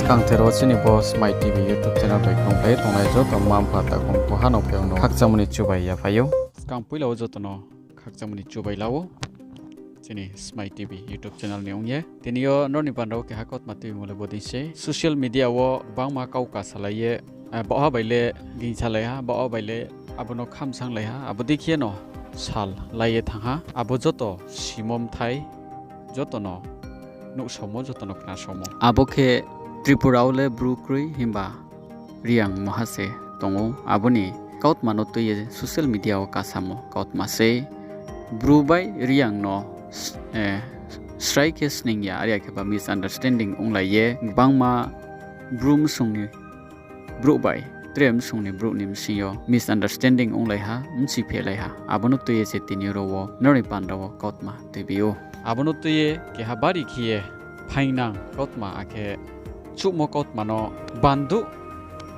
Kangthero chini bo Smai TV YouTube channel bai kongplay tongnai jo to mam phata kong ko hano pheo no khakchamuni chubai ya phayo kang puila jo to no khakchamuni chubai lawo chini Smai TV YouTube channel ni ongye tinio noni banro ke hakot mati mole bodi se social media wo bangma kau ka salaye bo ha baile gi chalai ha bo baile abono khamsang lai ha abodi khie no sal laye thangha abo joto simom thai joto no no somo joto no kna somo abokhe Tripura ole Bru himba Riang mahase tongo aboni kautma no to ye social media o kasamo kautma se Bru by Riang no strike sning ya area ke ba misunderstanding onglai ye bangma Bru sungni Bru by trem sungni Bru nim siyo misunderstanding onglai ha msi phelai ha abono to ye se tiniro wo nori pandawo kautma tebio abono to ye ke ha bari khie phainang kautma ake chuhmo kautma no bandu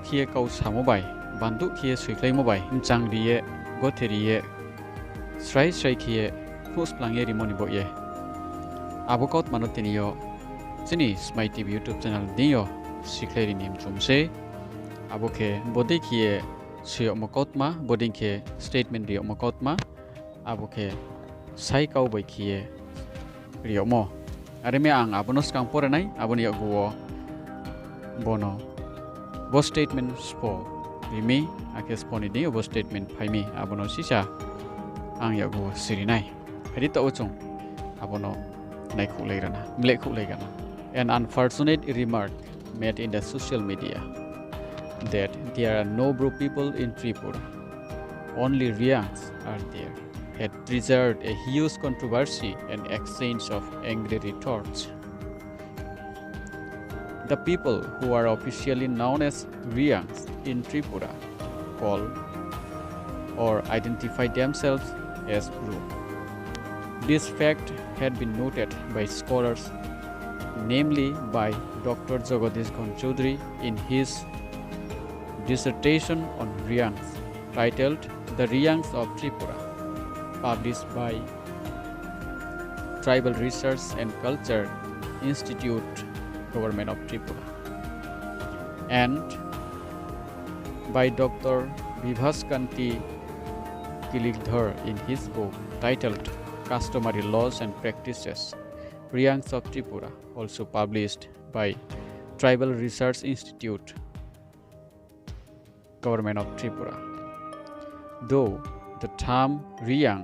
khie kau samobai bandu khie soikhlaimo bai changriye gotheriye srai khie post plange rimoni boye abo kautma no tinio chini Smai TV YouTube channel dio sikleri nim chumse abo ke bodi khie suyo mo kautma boding ke statement dio mo kautma abo ke sai kau bai khie rio mo are me ang abono skang pore nai aboni yaguo bono bo statement spo bimi ake sponi di bo statement phaimi abono sisa ang yago sirinai hedi to ochong abono nai khu leirana mle khu leigana an unfortunate remark made in the social media that there are no Bru people in Tripura, only Riangs are there, had triggered a huge controversy and exchange of angry retorts. The people who are officially known as Riangs in Tripura call or identify themselves as Bru. This fact had been noted by scholars, namely by Dr. Jagadish Chaudhary in his dissertation on Riangs, titled The Riangs of Tripura, published by Tribal Research and Culture Institute, Government of Tripura, and by Dr. Vibhaskanti Kilikdhar in his book titled Customary Laws and Practices, Riangs of Tripura, also published by Tribal Research Institute, Government of Tripura. Though the term Riang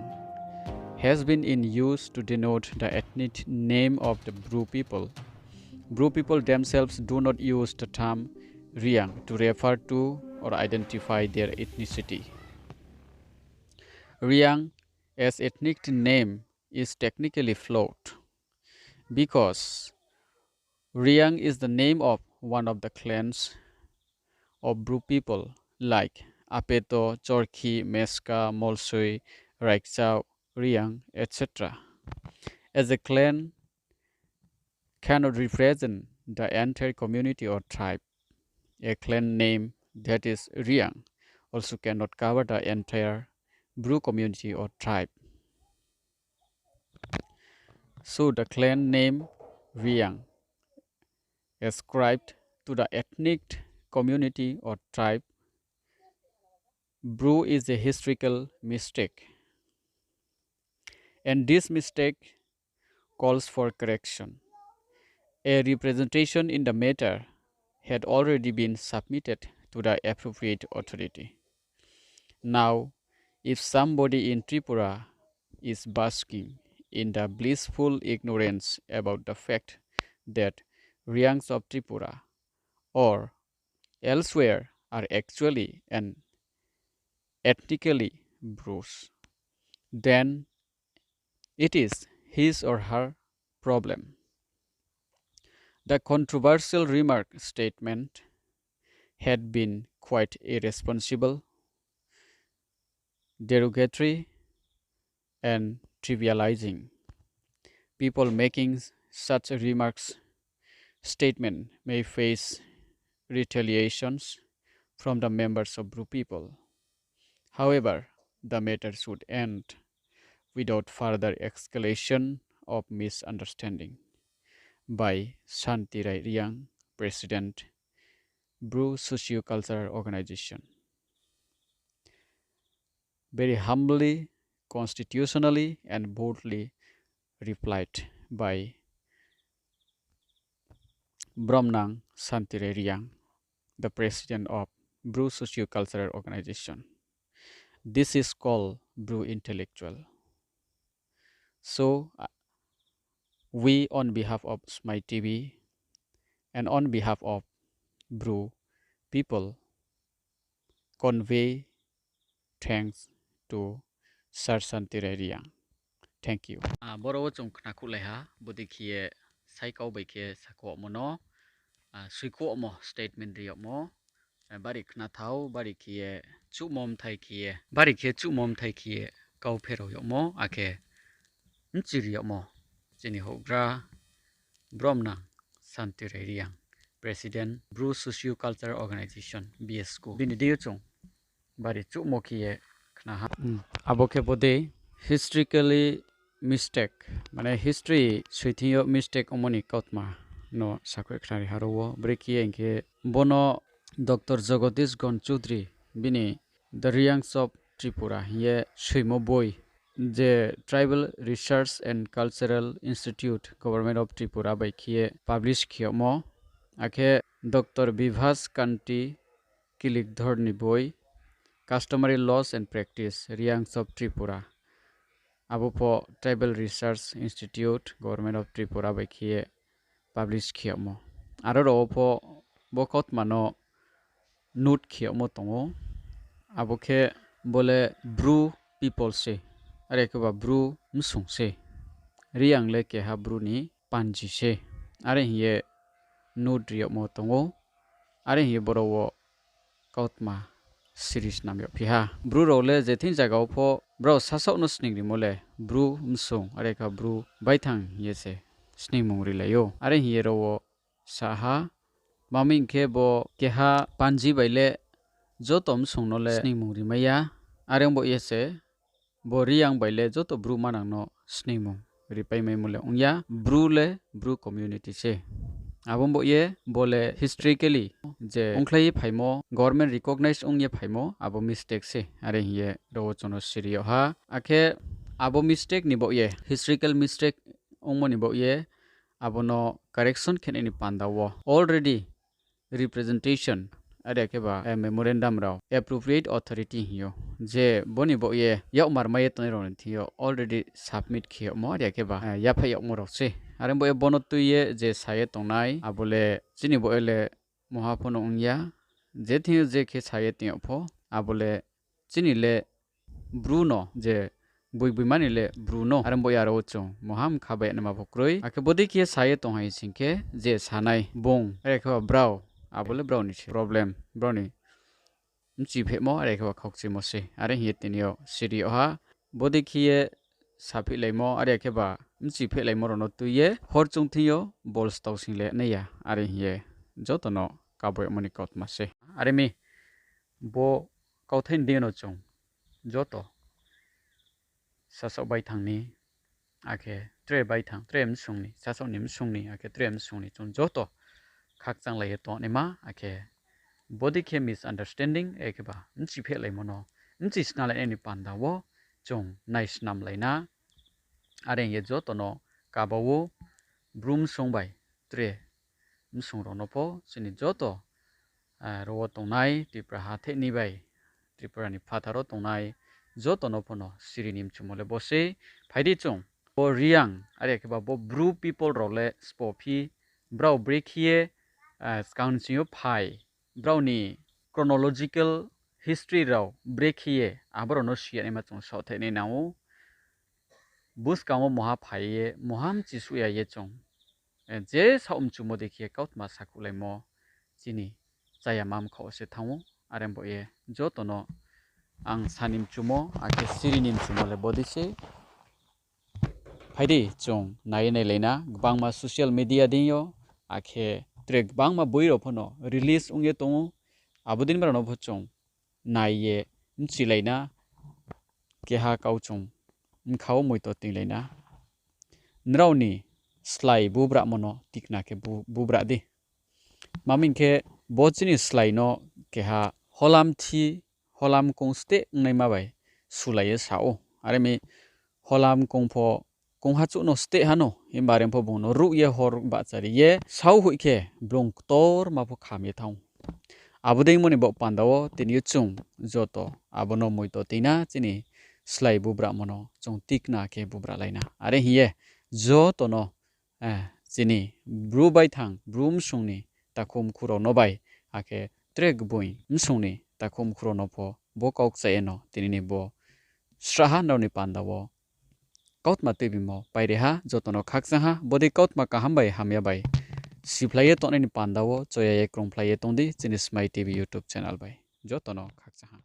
has been in use to denote the ethnic name of the Bru people themselves do not use the term Riang to refer to or identify their ethnicity. Riang as ethnic name is technically flawed because Riang is the name of one of the clans of Bru people like Apeto, Chorkhi, Meska, Molsoi, Raikchau, Riang, etc. As a clan cannot represent the entire community or tribe, a clan name that is Riang also cannot cover the entire Bru community or tribe. So the clan name Riang ascribed to the ethnic community or tribe Bru is a historical mistake, and this mistake calls for correction. A representation in the matter had already been submitted to the appropriate authority. Now, if somebody in Tripura is basking in the blissful ignorance about the fact that Riangs of Tripura or elsewhere are actually and ethnically Brus, then it is his or her problem. The controversial remark statement had been quite irresponsible, derogatory, and trivializing. People making such remarks statement may face retaliations from the members of Bru people. However, the matter should end without further escalation of misunderstanding by Shantirai Riang President, Bru Socio-Cultural Organization. Very humbly, constitutionally, and boldly replied by Bromnang Santire Riang, the president of Bru Socio-Cultural Organization. This is called Bru Intellectual. So, we on behalf of Smai TV and on behalf of Bru people convey thanks to Sir Santire Riang. Thank you. Boro chung khna khu leha budi khie saikau bai khie sako mono suiko mo statement ri mo bari khna thau bari khie chu mom thai khie kau phero yo mo akhe nchiri yo mo chini hogra bromna Santire Riang president Bru Socio Cultural Organization BSco bini dio chung bari chu mo khie khna ha aboke bode historically mistake mane history suithiyo mistake omoni kautma no sakwe khari harowo breki enke bono Dr. Jagadish Gon Choudhury bini the Riangs of Tripura ye chuhmo boy the Tribal Research and Cultural Institute Government of Tripura by khie publish khiomo akhe Dr. Vivas Kanti Kilik Dhorni boy Customary Laws and Practice Riangs of Tripura Abupo Tribal Research Institute Government of Tripura by khie publish khiomo aro po bokot mano note khiomo tongo aboke bole Bru people se are ke ba Bru msung se Riang le ke ha Bru ni panji se are hiye note rio mo tongo are hiye borowo kautma series nam yo phiha Bru role jethin jaga pho bro sasok no sning ri mole Bru msung are ka Bru baithang yese sning mung ri layo are hiye ro saha maming ke bo keha panji baile jotom sungnole sning mung ri maya areng bo yese bo Riang baile joto Bru manang no sning mung ri pai mai mole unya Bru le Bru community se abombo ye bole historically je ongklai phaimo government recognize ongye phaimo abo mistake se are hiye ro chono sirio ha akhe abo mistake ni bo ye historical mistake ongmo ni bo ye abono correction kheneni pandawo already representation are ke ba memorandum raw appropriate authority hiyo je boni bo ye yaw marmai to ron thiyo already submit khiyo mo are ke ba ya phai mo ro se are bo bono tuye je saye tongnai abole chini bo ele mohaphono ungya je thiyo je khe saye tiyo pho abole chini le Bruno je buimani le Bruno arambo yaro chung moham khabe nama phokroi akhe bodi ke saye tonghai singke je sanai bong are ke brau abole brau ni problem broni mchi phemo are ke khokchi mo se are hi tinio sirio ha bodi khiye sapi laimo are ke ba mchi phe laimo rono tuye hor chung thiyo bol staw single neya are hi jotono kaboy moni kautma se are mi bo kauthain deno chung joto sasok bai thangni akhe tre bai thang trem sungni sasok nim sungni akhe trem sungni chung joto khakchang lai to nema akhe body ke misunderstanding ekeba nchi phe lai mono nchi sna lai ni panda wo chung nice nam lai na are ye joto no kabawo brum song bai tre msung ro no po chini joto ro tongnai tipra ha the ni bai tripura ni phatharo tongnai joto no pono sirinim chumole bose phaidi chung bo Riang are ke ba bo Bru people role spophi brau brekhie scouncio phai browni chronological history raw brekhie abrono siane ma chung so the ne nawo bus kamo moha phaiye moham chisuya ye chung je saum chumo dekhie kautma sakulai mo chini chaya mam kho se thawo arembo ye jotono ang sanim chumo ake sirinim chumo le bodise phaidi chung nai nei leina bangma social media dinyo akhe trek bangma boiro phono release ungye tongo abudin barano phochung nai ye nchi leina keha kauchung mkhao moito ting leina nrauni slai bubra mono tikna ke bubra di Mamingke bojini slaino keha holam thi holam kongste ngnai mabai sulaye sao are mi holam kongpho konghachu no ste hano himbare pho bungno ru ye hor bachari ye sau huike blong tor mapho khamye thau abudeng moni bo pandao tini chung joto abono moito tina chini slai bubra mono chung tikna ke bubra laina are hiye joto no chini bru bai thang brum sungni takum khuro nobai ake trek bui msungni takum khuro no pho bo kauk chaeno tini bo straha noni pandao kautma tebimo paireha jotono khaksaha bodi kautma kahambai hamya bai siplaye toneni pandao choya ye krongplaye tongdi chini Smai TV YouTube channel bai jotono khaksaha